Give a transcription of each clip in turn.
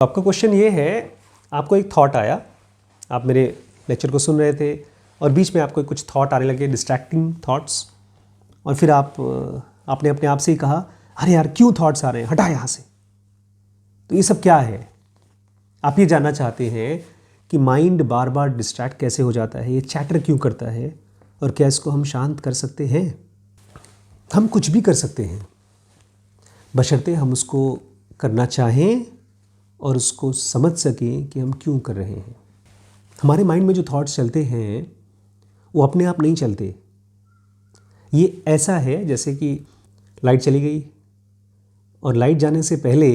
आपका क्वेश्चन ये है, आपको एक थॉट आया, आप मेरे लेक्चर को सुन रहे थे और बीच में आपको कुछ थॉट आने लगे, डिस्ट्रैक्टिंग थॉट्स, और फिर आपने अपने आप से ही कहा, अरे यार क्यों थॉट्स आ रहे हैं, हटा यहाँ से। तो ये सब क्या है? आप ये जानना चाहते हैं कि माइंड बार बार डिस्ट्रैक्ट कैसे हो जाता है, ये चैटर क्यों करता है, और क्या इसको हम शांत कर सकते हैं? हम कुछ भी कर सकते हैं, बशर्ते हम उसको करना चाहें और उसको समझ सकें कि हम क्यों कर रहे हैं। हमारे माइंड में जो थॉट्स चलते हैं वो अपने आप नहीं चलते। ये ऐसा है जैसे कि लाइट चली गई और लाइट जाने से पहले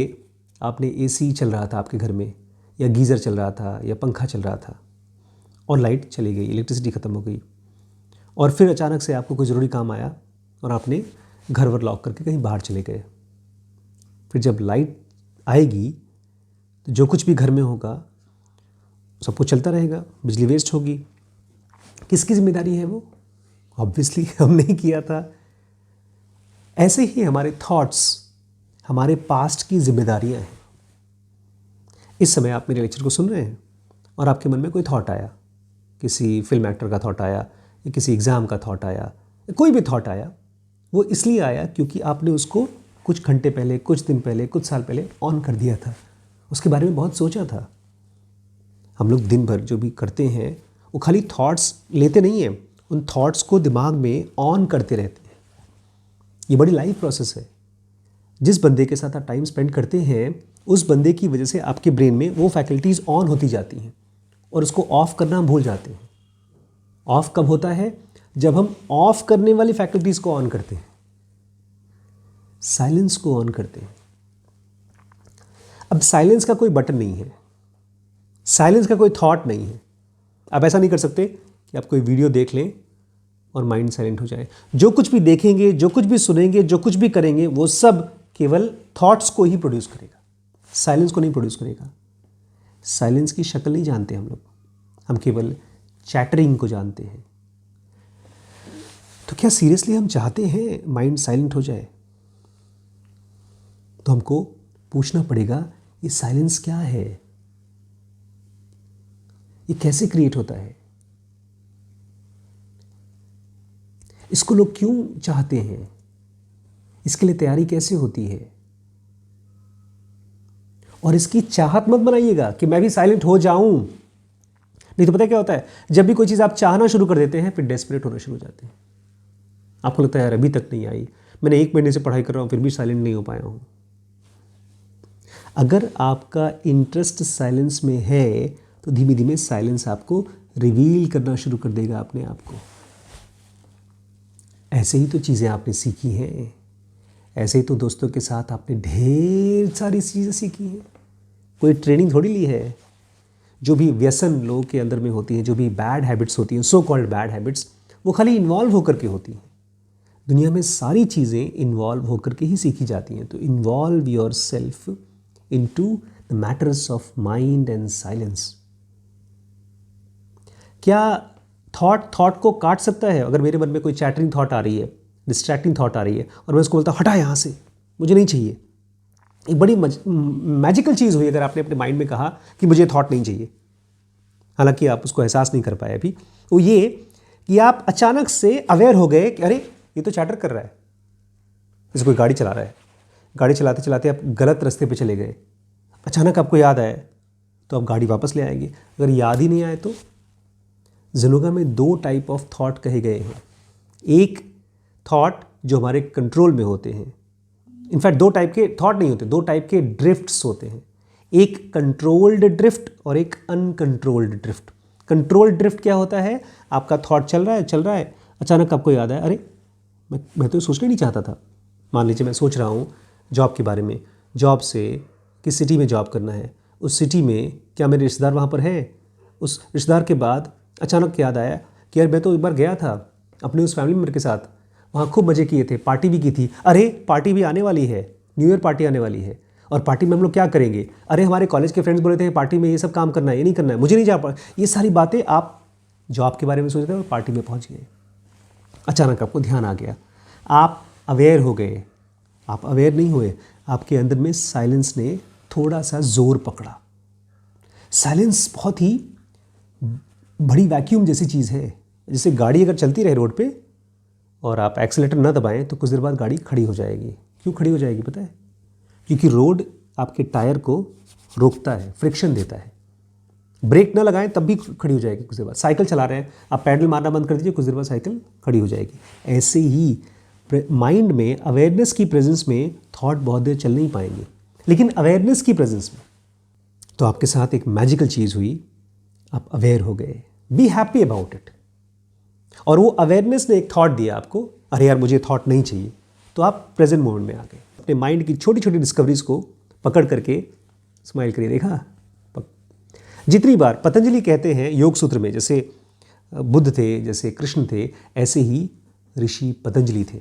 आपने एसी चल रहा था आपके घर में, या गीज़र चल रहा था, या पंखा चल रहा था, और लाइट चली गई, इलेक्ट्रिसिटी ख़त्म हो गई, और फिर अचानक से आपको कोई ज़रूरी काम आया और आपने घर वर लॉक करके कहीं बाहर चले गए। फिर जब लाइट आएगी तो जो कुछ भी घर में होगा सब कुछ चलता रहेगा, बिजली वेस्ट होगी। किसकी जिम्मेदारी है वो? ऑब्वियसली हमने ही किया था। ऐसे ही हमारे थॉट्स हमारे पास्ट की जिम्मेदारियां हैं। इस समय आप मेरे लेक्चर को सुन रहे हैं और आपके मन में कोई थॉट आया, किसी फिल्म एक्टर का थॉट आया, या किसी एग्ज़ाम का थॉट आया, कोई भी थॉट आया, वो इसलिए आया क्योंकि आपने उसको कुछ घंटे पहले, कुछ दिन पहले, कुछ साल पहले ऑन कर दिया था, उसके बारे में बहुत सोचा था। हम लोग दिन भर जो भी करते हैं वो खाली थॉट्स लेते नहीं हैं, उन थॉट्स को दिमाग में ऑन करते रहते हैं। ये बड़ी लाइफ प्रोसेस है। जिस बंदे के साथ आप टाइम स्पेंड करते हैं उस बंदे की वजह से आपके ब्रेन में वो फैकल्टीज़ ऑन होती जाती हैं और उसको ऑफ़ करना हम भूल जाते हैं। ऑफ़ कब होता है? जब हम ऑफ़ करने वाली फैकल्टीज़ को ऑन करते हैं, साइलेंस को ऑन करते हैं। अब साइलेंस का कोई बटन नहीं है, साइलेंस का कोई थॉट नहीं है। आप ऐसा नहीं कर सकते कि आप कोई वीडियो देख लें और माइंड साइलेंट हो जाए। जो कुछ भी देखेंगे, जो कुछ भी सुनेंगे, जो कुछ भी करेंगे, वो सब केवल थॉट्स को ही प्रोड्यूस करेगा, साइलेंस को नहीं प्रोड्यूस करेगा। साइलेंस की शक्ल नहीं जानते हम केवल चैटरिंग को जानते हैं। तो क्या सीरियसली हम चाहते हैं माइंड साइलेंट हो जाए? तो हमको पूछना पड़ेगा, ये साइलेंस क्या है, ये कैसे क्रिएट होता है, इसको लोग क्यों चाहते हैं, इसके लिए तैयारी कैसे होती है? और इसकी चाहत मत बनाइएगा कि मैं भी साइलेंट हो जाऊं। नहीं तो पता है क्या होता है, जब भी कोई चीज़ आप चाहना शुरू कर देते हैं फिर डेस्परेट होना शुरू हो जाते हैं। आपको लगता है यार अभी तक नहीं आई, मैंने 1 महीने से पढ़ाई कर रहा हूं फिर भी साइलेंट नहीं हो पाया हूं। अगर आपका इंटरेस्ट साइलेंस में है तो धीमे धीमे साइलेंस आपको रिवील करना शुरू कर देगा अपने आप को। ऐसे ही तो चीज़ें आपने सीखी हैं, ऐसे ही तो दोस्तों के साथ आपने ढेर सारी चीज़ें सीखी हैं। कोई ट्रेनिंग थोड़ी ली है। जो भी व्यसन लोगों के अंदर में होती हैं, जो भी बैड हैबिट्स होती हैं, सो कॉल्ड बैड हैबिट्स, वो खाली इन्वॉल्व होकर के होती हैं। दुनिया में सारी चीज़ें इन्वॉल्व होकर के ही सीखी जाती हैं। तो involve your self into the matters of mind and silence। क्या थॉट को काट सकता है? अगर मेरे मन में कोई चैटरिंग थॉट आ रही है, डिस्ट्रैक्टिंग थॉट आ रही है, और मैं उसको बोलता हटा यहाँ से, मुझे नहीं चाहिए, एक बड़ी मैजिकल चीज़ हुई अगर आपने अपने माइंड में कहा कि मुझे थॉट नहीं चाहिए। हालांकि आप उसको एहसास नहीं कर पाए अभी। वो ये कि आप अचानक से अवेयर हो गए कि अरे ये तो चैटर कर रहा है, जैसे कोई गाड़ी चला रहा है, गाड़ी चलाते चलाते आप गलत रास्ते पे चले गए, अचानक आपको याद आया तो आप गाड़ी वापस ले आएंगे। अगर याद ही नहीं आए तो ज़िंदगी में 2 टाइप ऑफ थॉट कहे गए हैं। एक थॉट जो हमारे कंट्रोल में होते हैं, इनफैक्ट 2 टाइप के थॉट नहीं होते, 2 टाइप के ड्रिफ्ट्स होते हैं। एक कंट्रोल्ड ड्रिफ्ट और एक अनकंट्रोल्ड ड्रिफ्ट। कंट्रोल्ड ड्रिफ्ट क्या होता है? आपका थॉट चल रहा है, अचानक आपको याद आया, अरे मैं तो सोचना ही नहीं चाहता था। मान लीजिए मैं सोच रहा हूँ जॉब के बारे में, जॉब से किस सिटी में जॉब करना है, उस सिटी में क्या मेरे रिश्तेदार वहाँ पर हैं। उस रिश्तेदार के बाद अचानक याद आया कि यार मैं तो एक बार गया था अपने उस फैमिली मेम्बर के साथ, वहाँ खूब मज़े किए थे, पार्टी भी की थी। अरे पार्टी भी आने वाली है, न्यू ईयर पार्टी आने वाली है, और पार्टी में हम लोग क्या करेंगे? अरे हमारे कॉलेज के फ्रेंड्स बोले थे पार्टी में ये सब काम करना है, ये नहीं करना है, मुझे नहीं जा पा। ये सारी बातें आप जॉब के बारे में सोच रहे हो और पार्टी में पहुँच गए। अचानक आपको ध्यान आ गया, आप अवेयर हो गए। आप अवेयर नहीं हुए, आपके अंदर में साइलेंस ने थोड़ा सा जोर पकड़ा। साइलेंस बहुत ही बड़ी वैक्यूम जैसी चीज़ है। जैसे गाड़ी अगर चलती रहे रोड पे और आप एक्सीलेटर ना दबाएं तो कुछ देर बाद गाड़ी खड़ी हो जाएगी। क्यों खड़ी हो जाएगी पता है? क्योंकि रोड आपके टायर को रोकता है, फ्रिक्शन देता है। ब्रेक ना लगाएं तब भी खड़ी हो जाएगी कुछ देर बाद। साइकिल चला रहे हैं, आप पैडल मारना बंद कर दीजिए, कुछ देर बाद साइकिल खड़ी हो जाएगी। ऐसे ही माइंड में अवेयरनेस की प्रेजेंस में थॉट बहुत देर चल नहीं पाएंगे, लेकिन अवेयरनेस की प्रेजेंस में तो आपके साथ एक मैजिकल चीज़ हुई, आप अवेयर हो गए। Be happy about it. और वो अवेयरनेस ने एक थॉट दिया आपको, अरे यार मुझे थॉट नहीं चाहिए, तो आप प्रेजेंट मोमेंट में आ गए। अपने माइंड की छोटी छोटी डिस्कवरीज को पकड़ करके स्माइल करिए। देखा, जितनी बार पतंजलि कहते हैं योग सूत्र में, जैसे बुद्ध थे, जैसे कृष्ण थे, ऐसे ही ऋषि पतंजलि थे।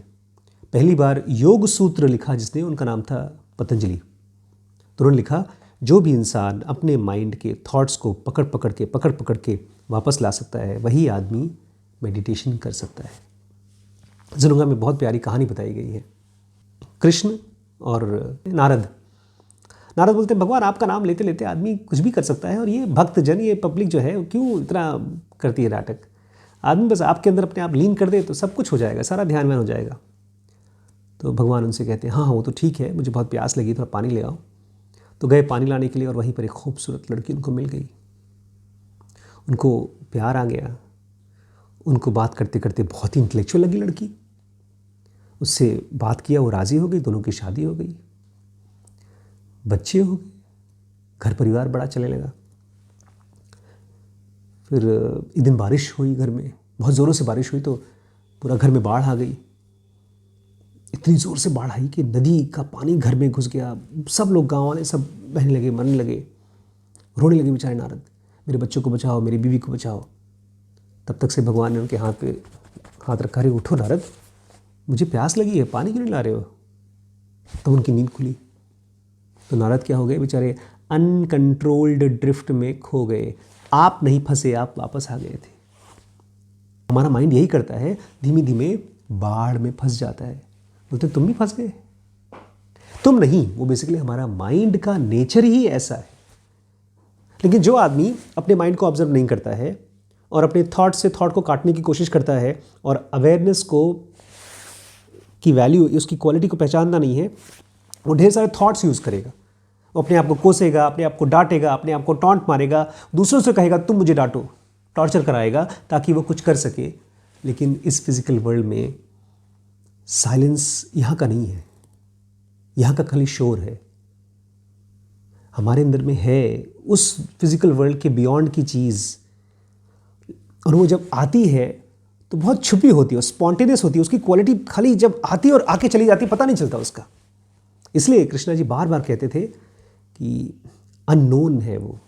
पहली बार योग सूत्र लिखा जिसने, उनका नाम था पतंजलि। तो उन्होंने लिखा, जो भी इंसान अपने माइंड के थॉट्स को पकड़ पकड़ के वापस ला सकता है, वही आदमी मेडिटेशन कर सकता है। ज़ुनुंगा में बहुत प्यारी कहानी बताई गई है। कृष्ण और नारद बोलते हैं, भगवान आपका नाम लेते लेते आदमी कुछ भी कर सकता है, और ये भक्तजन, ये पब्लिक जो है क्यों इतना करती है नाटक। आदमी बस आपके अंदर अपने आप लीन कर दे तो सब कुछ हो जाएगा, सारा ध्यान में हो जाएगा। तो भगवान उनसे कहते हैं, हाँ वो तो ठीक है, मुझे बहुत प्यास लगी, थोड़ा पानी ले आओ। तो गए पानी लाने के लिए, और वहीं पर एक खूबसूरत लड़की उनको मिल गई। उनको प्यार आ गया। उनको बात करते करते बहुत ही इंटेलेक्चुअल लगी लड़की। उससे बात किया, वो राज़ी हो गई, दोनों की शादी हो गई, बच्चे हो गए, घर परिवार बड़ा चलने लगा। फिर एक दिन बारिश हुई घर में, बहुत ज़ोरों से बारिश हुई, तो पूरा घर में बाढ़ आ गई। इतनी ज़ोर से बाढ़ आई कि नदी का पानी घर में घुस गया। सब लोग, गाँव वाले सब बहने लगे, मरने लगे, रोने लगे बेचारे नारद, मेरे बच्चों को बचाओ, मेरी बीवी को बचाओ। तब तक से भगवान ने उनके हाथ पे हाथ रखा, रहे उठो नारद, मुझे प्यास लगी है, पानी क्यों नहीं ला रहे हो। तब उनकी नींद खुली। तो नारद क्या हो गए बेचारे, अनकंट्रोल्ड ड्रिफ्ट में खो गए। आप नहीं फंसे, आप वापस आ गए थे। हमारा माइंड यही करता है, धीमे धीमे बाढ़ में फंस जाता है। बोलते तुम भी फंस गए। तुम नहीं, वो बेसिकली हमारा माइंड का नेचर ही ऐसा है। लेकिन जो आदमी अपने माइंड को ऑब्जर्व नहीं करता है और अपने थॉट से थॉट को काटने की कोशिश करता है और अवेयरनेस को की वैल्यू, उसकी क्वालिटी को पहचानना नहीं है, वो ढेर सारे थॉट्स यूज़ करेगा। वो अपने आप को कोसेगा, अपने आप को डांटेगा, अपने आप को टॉन्ट मारेगा, दूसरों से कहेगा तुम मुझे डांटो, टॉर्चर कराएगा ताकि वो कुछ कर सके। लेकिन इस फिज़िकल वर्ल्ड में साइलेंस यहाँ का नहीं है, यहाँ का खाली शोर है। हमारे अंदर में है उस फिज़िकल वर्ल्ड के बियॉन्ड की चीज़, और वो जब आती है तो बहुत छुपी होती है, स्पॉन्टेनियस होती है। उसकी क्वालिटी खाली जब आती है और आके चली जाती है, पता नहीं चलता उसका। इसलिए कृष्णा जी बार बार कहते थे कि अननोन है वो,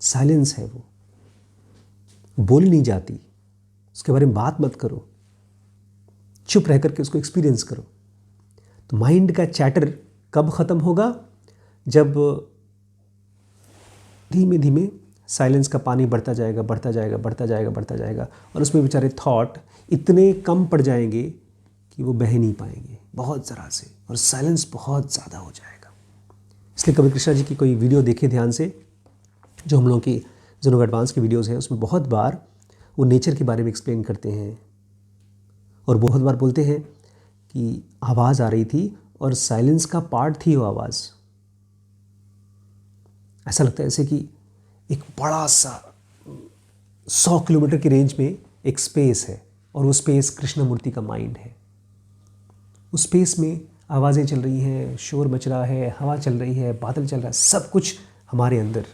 साइलेंस है वो, बोली नहीं जाती, उसके बारे में बात मत करो, चुप रह करके उसको एक्सपीरियंस करो। तो माइंड का चैटर कब ख़त्म होगा? जब धीमे धीमे साइलेंस का पानी बढ़ता जाएगा, बढ़ता जाएगा, बढ़ता जाएगा, बढ़ता जाएगा, और उसमें बेचारे थॉट इतने कम पड़ जाएंगे कि वो बह नहीं पाएंगे बहुत ज़रा से, और साइलेंस बहुत ज़्यादा हो जाएगा। इसलिए कभी कृष्णा जी की कोई वीडियो देखे ध्यान से, जो हम लोगों की ज़ुनुंगा एडवांस की वीडियोज़ हैं, उसमें बहुत बार वो नेचर के बारे में एक्सप्लेन करते हैं, और बहुत बार बोलते हैं कि आवाज़ आ रही थी और साइलेंस का पार्ट थी वो आवाज़। ऐसा लगता है जैसे कि एक बड़ा सा 100 किलोमीटर की रेंज में एक स्पेस है, और वो स्पेस कृष्णमूर्ति का माइंड है। उस स्पेस में आवाज़ें चल रही हैं, शोर मच रहा है, हवा चल रही है, बादल चल रहा है, सब कुछ हमारे अंदर।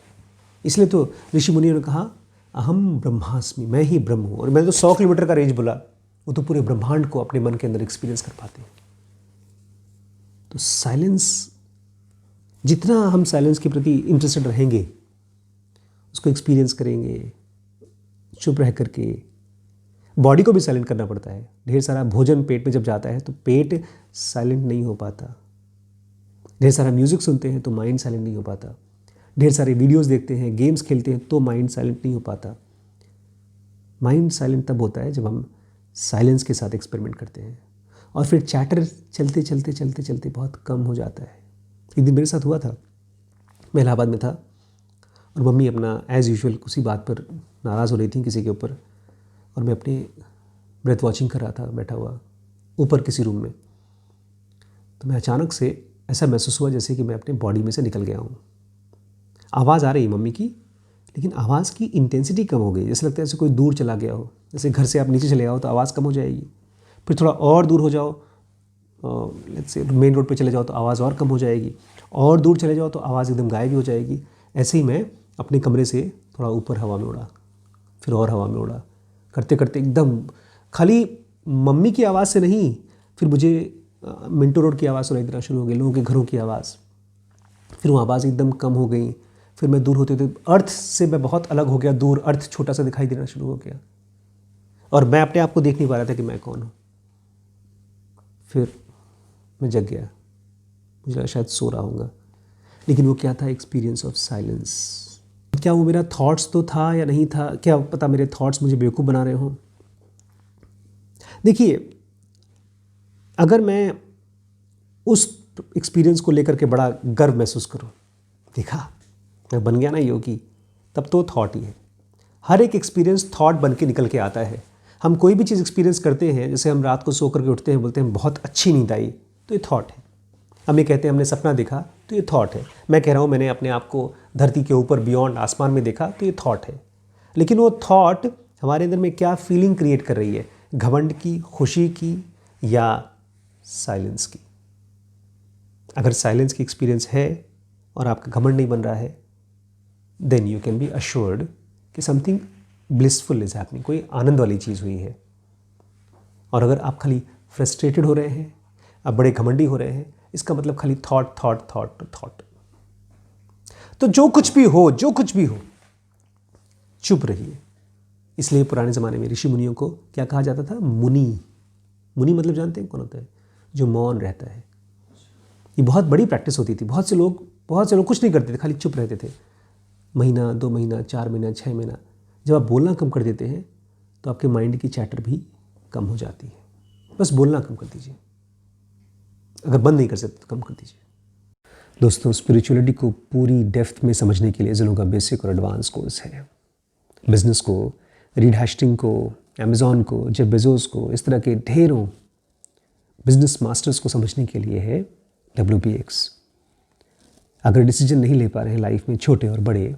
इसलिए तो ऋषि मुनियों ने कहा अहम ब्रह्मास्मि, मैं ही ब्रह्म हूँ। और मैंने तो 100 किलोमीटर का रेंज बोला, वो तो पूरे ब्रह्मांड को अपने मन के अंदर एक्सपीरियंस कर पाते हैं। तो साइलेंस, जितना हम साइलेंस के प्रति इंटरेस्टेड रहेंगे, उसको एक्सपीरियंस करेंगे, चुप रह करके। बॉडी को भी साइलेंट करना पड़ता है। ढेर सारा भोजन पेट में जब जाता है तो पेट साइलेंट नहीं हो पाता। ढेर सारा म्यूज़िक सुनते हैं तो माइंड साइलेंट नहीं हो पाता। ढेर सारे वीडियोस देखते हैं, गेम्स खेलते हैं तो माइंड साइलेंट नहीं हो पाता। माइंड साइलेंट तब होता है जब हम साइलेंस के साथ एक्सपेरिमेंट करते हैं, और फिर चैटर चलते चलते चलते चलते बहुत कम हो जाता है। एक दिन मेरे साथ हुआ था, मैं इलाहाबाद में था और मम्मी अपना एज़ यूजुअल उसी बात पर नाराज़ हो रही थी किसी के ऊपर, और मैं अपनी ब्रेथ वॉचिंग कर रहा था बैठा हुआ ऊपर किसी रूम में। तो मैं अचानक से ऐसा महसूस हुआ जैसे कि मैं अपने बॉडी में से निकल गया हूँ। आवाज़ आ रही मम्मी की, लेकिन आवाज़ की इंटेंसिटी कम हो गई, जैसे लगता है जैसे कोई दूर चला गया हो। जैसे घर से आप नीचे चले आओ तो आवाज़ कम हो जाएगी, फिर थोड़ा और दूर हो जाओ, लेट्स से मेन रोड पे चले जाओ तो आवाज़ और कम हो जाएगी, और दूर चले जाओ तो आवाज़ एकदम गायब ही हो जाएगी। ऐसे ही मैं अपने कमरे से थोड़ा ऊपर हवा में उड़ा, फिर और हवा में उड़ा, करते करते एकदम खाली मम्मी की आवाज़ से नहीं, फिर मुझे मिंटो रोड की आवाज़ सुनाई देना शुरू हो गई, लोगों के घरों की आवाज़, फिर वो आवाज़ एकदम कम हो गई। फिर मैं दूर होते होते अर्थ से मैं बहुत अलग हो गया, दूर अर्थ छोटा सा दिखाई देना शुरू हो गया, और मैं अपने आप को देख नहीं पा रहा था कि मैं कौन हूँ। फिर मैं जग गया, मुझे लगा शायद सो रहा हूँगा, लेकिन वो क्या था, एक्सपीरियंस ऑफ साइलेंस। क्या वो मेरा थॉट्स तो था या नहीं था, क्या पता मेरे थॉट्स मुझे बेवकूफ़ बना रहे हों। देखिए, अगर मैं उस एक्सपीरियंस को लेकर के बड़ा गर्व महसूस करूं, देखा मैं बन गया ना योगी, तब तो थॉट ही है। हर एक एक्सपीरियंस थॉट बन के निकल के आता है। हम कोई भी चीज़ एक्सपीरियंस करते हैं, जैसे हम रात को सो करके उठते हैं, बोलते हैं बहुत अच्छी नींद आई, तो ये थॉट है। हम ये कहते हैं हमने सपना देखा, तो ये थॉट है। मैं कह रहा हूँ मैंने अपने आप को धरती के ऊपर बियॉन्ड आसमान में देखा, तो ये थॉट है। लेकिन वो थॉट हमारे अंदर में क्या फीलिंग क्रिएट कर रही है, घमंड की, खुशी की, या साइलेंस की। अगर साइलेंस की एक्सपीरियंस है और आपका घमंड नहीं बन रहा है, then you can be assured कि समथिंग ब्लिसफुल इज हैपनिंग, कोई आनंद वाली चीज़ हुई है। और अगर आप खाली फ्रस्ट्रेटेड हो रहे हैं, आप बड़े घमंडी हो रहे हैं, इसका मतलब खाली थॉट थॉट थॉट थॉट। तो जो कुछ भी हो, जो कुछ भी हो, चुप रहिए। इसलिए पुराने ज़माने में ऋषि मुनियों को क्या कहा जाता था, मुनि। मुनि मतलब जानते हैं कौन होता है, जो मौन रहता है। ये बहुत बड़ी प्रैक्टिस होती थी। बहुत से लोग कुछ नहीं करते थे, खाली चुप रहते थे। महीना, 2 महीना, 4 महीना, 6 महीना। जब आप बोलना कम कर देते हैं तो आपके माइंड की चैटर भी कम हो जाती है। बस बोलना कम कर दीजिए, अगर बंद नहीं कर सकते तो कम कर दीजिए। दोस्तों, स्पिरिचुअलिटी को पूरी डेप्थ में समझने के लिए ज़ेनो का बेसिक और एडवांस कोर्स है। बिजनेस को, रीड हैस्टिंग को, अमेज़ॉन को, जेफ बेजोस को, इस तरह के ढेरों बिजनेस मास्टर्स को समझने के लिए है WPX। अगर डिसीजन नहीं ले पा रहे हैं लाइफ में, छोटे और बड़े,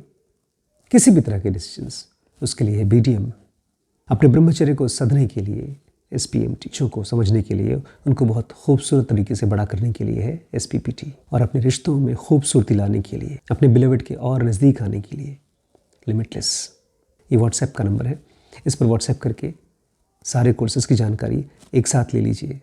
किसी भी तरह के डिसीजंस, उसके लिए है BDM। अपने ब्रह्मचर्य को सधने के लिए SPMT। बच्चों को समझने के लिए, उनको बहुत खूबसूरत तरीके से बड़ा करने के लिए है SPPT। और अपने रिश्तों में खूबसूरती लाने के लिए, अपने बिलवेड के और नज़दीक आने के लिए लिमिटलेस। ये व्हाट्सएप का नंबर है, इस पर व्हाट्सएप करके सारे कोर्सेज़ की जानकारी एक साथ ले लीजिए।